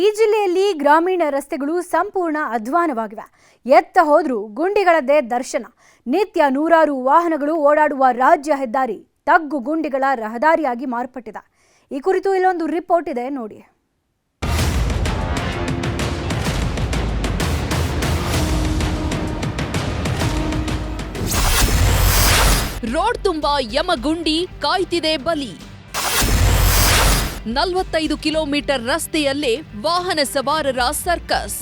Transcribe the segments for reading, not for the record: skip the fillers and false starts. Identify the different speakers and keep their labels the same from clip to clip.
Speaker 1: ಈ ಜಿಲ್ಲೆಯಲ್ಲಿ ಗ್ರಾಮೀಣ ರಸ್ತೆಗಳು ಸಂಪೂರ್ಣ ಅಧ್ವಾನವಾಗಿವೆ. ಎತ್ತ ಹೋದ್ರೂ ಗುಂಡಿಗಳದ್ದೇ ದರ್ಶನ. ನಿತ್ಯ ನೂರಾರು ವಾಹನಗಳು ಓಡಾಡುವ ರಾಜ್ಯ ಹೆದ್ದಾರಿ ತಗ್ಗು ಗುಂಡಿಗಳ ರಹದಾರಿಯಾಗಿ ಮಾರ್ಪಟ್ಟಿದೆ. ಈ ಕುರಿತು ಇಲ್ಲೊಂದು ರಿಪೋರ್ಟ್ ಇದೆ ನೋಡಿ.
Speaker 2: ರೋಡ್ ತುಂಬಾ ಯಮಗುಂಡಿ, ಕಾಯ್ತಿದೆ ಬಲಿ. 45 ಕಿಲೋಮೀಟರ್ ರಸ್ತೆಯಲ್ಲೇ ವಾಹನ ಸವಾರರ ಸರ್ಕಸ್.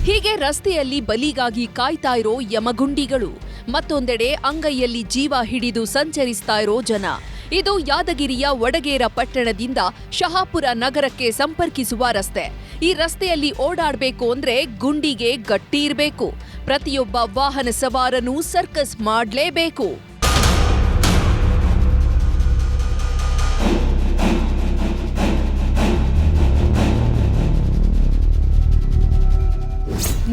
Speaker 2: ಹೀಗೆ ರಸ್ತೆಯಲ್ಲಿ ಬಲಿಗಾಗಿ ಕಾಯ್ತಾ ಇರೋ ಯಮಗುಂಡಿಗಳು, ಮತ್ತೊಂದೆಡೆ ಅಂಗೈಯಲ್ಲಿ ಜೀವ ಹಿಡಿದು ಸಂಚರಿಸ್ತಾ ಇರೋ ಜನ. ಇದು ಯಾದಗಿರಿಯ ವಡಗೇರ ಪಟ್ಟಣದಿಂದ ಶಹಾಪುರ ನಗರಕ್ಕೆ ಸಂಪರ್ಕಿಸುವ ರಸ್ತೆ. ಈ ರಸ್ತೆಯಲ್ಲಿ ಓಡಾಡಬೇಕು ಅಂದ್ರೆ ಗುಂಡಿಗೆ ಗಟ್ಟಿ ಇರಬೇಕು. ಪ್ರತಿಯೊಬ್ಬ ವಾಹನ ಸವಾರನೂ ಸರ್ಕಸ್ ಮಾಡಲೇಬೇಕು.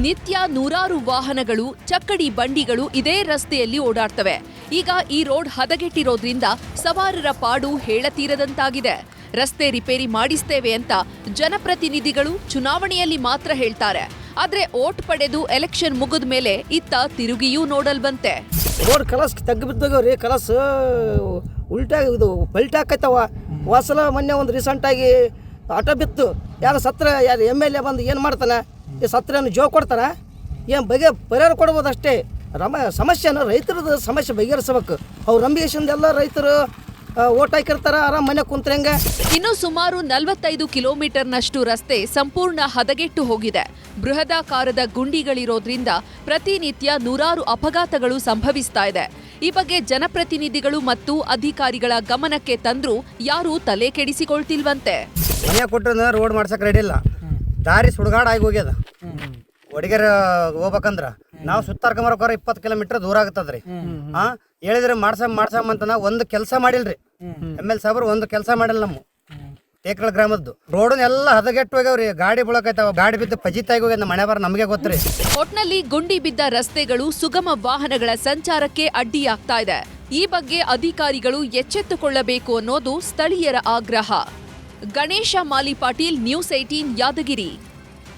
Speaker 2: ನಿತ್ಯ ನೂರಾರು ವಾಹನಗಳು, ಚಕ್ಕಡಿ ಬಂಡಿಗಳು ಇದೇ ರಸ್ತೆಯಲ್ಲಿ ಓಡಾಡ್ತವೆ. ಈಗ ಈ ರೋಡ್ ಹದಗೆಟ್ಟಿರೋದ್ರಿಂದ ಸವಾರರ ಪಾಡು ಹೇಳತೀರದಂತಾಗಿದೆ. ರಸ್ತೆ ರಿಪೇರಿ ಮಾಡಿಸ್ತೇವೆ ಅಂತ ಜನಪ್ರತಿನಿಧಿಗಳು ಚುನಾವಣೆಯಲ್ಲಿ ಮಾತ್ರ ಹೇಳ್ತಾರೆ. ಆದ್ರೆ ಓಟ್ ಪಡೆದು ಎಲೆಕ್ಷನ್ ಮುಗಿದ ಮೇಲೆ ಇತ್ತ ತಿರುಗಿಯೂ ನೋಡಲ್ವಂತೆ.
Speaker 3: ರೋಡ್ ಕಲಸ್ ತಗ್ಗಿ ಬಿದ್ದೋಗ್ರಿ, ಕಲಸ್ ಉಲ್ಟಾ ಇದು ಪಲ್ಟಾಕೈತವ. ವಾಸಲ ಮೊನ್ನೆ ಒಂದು ರೀಸೆಂಟಾಗಿ ಆಟೋ ಬಿತ್ತು, ಯಾರು ಸತ್ರ, ಯಾರು MLA ಬಂದು ಏನು ಮಾಡ್ತಾನೆ, ಈ ಸತ್ರನ ಜೋ ಕೊಡ್ತಾನೆ, ಏನು ಪರಿಹಾರ ಕೊಡ್ಬೋದು ಅಷ್ಟೇ. ಸಮಸ್ಯೆನ ರೈತರದ್ದು ಸಮಸ್ಯೆ ಬಗೆಹರಿಸಬೇಕು. ಅವ್ರು ನಂಬಿಕೆಯಿಂದ ರೈತರು ಓಟ್ ಹಾಕಿರ್ತಾರ, ಆರಾಮ್ ಮನೆ ಕುಂತ್ರಂಗ.
Speaker 2: ಇನ್ನು ಸುಮಾರು 45 ಕಿಲೋಮೀಟರ್ನಷ್ಟು ರಸ್ತೆ ಸಂಪೂರ್ಣ ಹದಗೆಟ್ಟು ಹೋಗಿದೆ. ಬೃಹದಾಕಾರದ ಗುಂಡಿಗಳಿರೋದ್ರಿಂದ ಪ್ರತಿನಿತ್ಯ ನೂರಾರು ಅಪಘಾತಗಳು ಸಂಭವಿಸ್ತಾ ಇದೆ. ಈ ಬಗ್ಗೆ ಜನಪ್ರತಿನಿಧಿಗಳು ಮತ್ತು ಅಧಿಕಾರಿಗಳ ಗಮನಕ್ಕೆ ತಂದ್ರೂ ಯಾರೂ ತಲೆ ಕೆಡಿಸಿಕೊಳ್ತಿಲ್ವಂತೆ.
Speaker 4: ಮನೆ ಕೊಟ್ಟರೆ ರೋಡ್ ಮಾಡ್ಸಕ್ಕೆ ರೆಡಿ ಇಲ್ಲ, ದಾರಿ ಸುಡುಗಾಡಾಗಿ ಹೋಗ್ಯದ. ವಡಗೇರ ಹೋಗ್ಬೇಕಂದ್ರ ನಾವು ಸುತ್ತಾರ್ಕೊಂಬರಕೋರ 20 ಕಿಲೋಮೀಟರ್ ದೂರ ಆಗತ್ತದ್ರಿ. ಹೇಳಿದ್ರೆ ಮಾಡ್ಸಮ್ಮಂತ ನಾವು ಒಂದು ಕೆಲಸ ಮಾಡಿಲ್ರಿ. MLA ಸಾಬ್ರು ಒಂದು ಕೆಲಸ ಮಾಡಿಲ್ಲ. ನಮ್ಮ ಟೇಕಳ ಗ್ರಾಮದ್ದು ರೋಡನ್ನ ಎಲ್ಲ ಹದಗೆಟ್ಟು ಹೋಗ್ಯಾವ್ರಿ. ಗಾಡಿ ಬೀಳಕೈತಾವ, ಗಾಡಿ ಬಿದ್ದು ಪಜಿತಾಗಿ ಹೋಗ್ಯದ. ಮನೆ ಬರ ನಮಗೆ ಗೊತ್ತ್ರಿ.
Speaker 2: ಒಟ್ನಲ್ಲಿ ಗುಂಡಿ ಬಿದ್ದ ರಸ್ತೆಗಳು ಸುಗಮ ವಾಹನಗಳ ಸಂಚಾರಕ್ಕೆ ಅಡ್ಡಿಯಾಗ್ತಾ ಇದೆ. ಈ ಬಗ್ಗೆ ಅಧಿಕಾರಿಗಳು ಎಚ್ಚೆತ್ತುಕೊಳ್ಳಬೇಕು ಅನ್ನೋದು ಸ್ಥಳೀಯರ ಆಗ್ರಹ. ಗಣೇಶ ಮಾಲಿ ಪಾಟೀಲ್, ನ್ಯೂಸ್ 18 ಯಾದಗಿರಿ.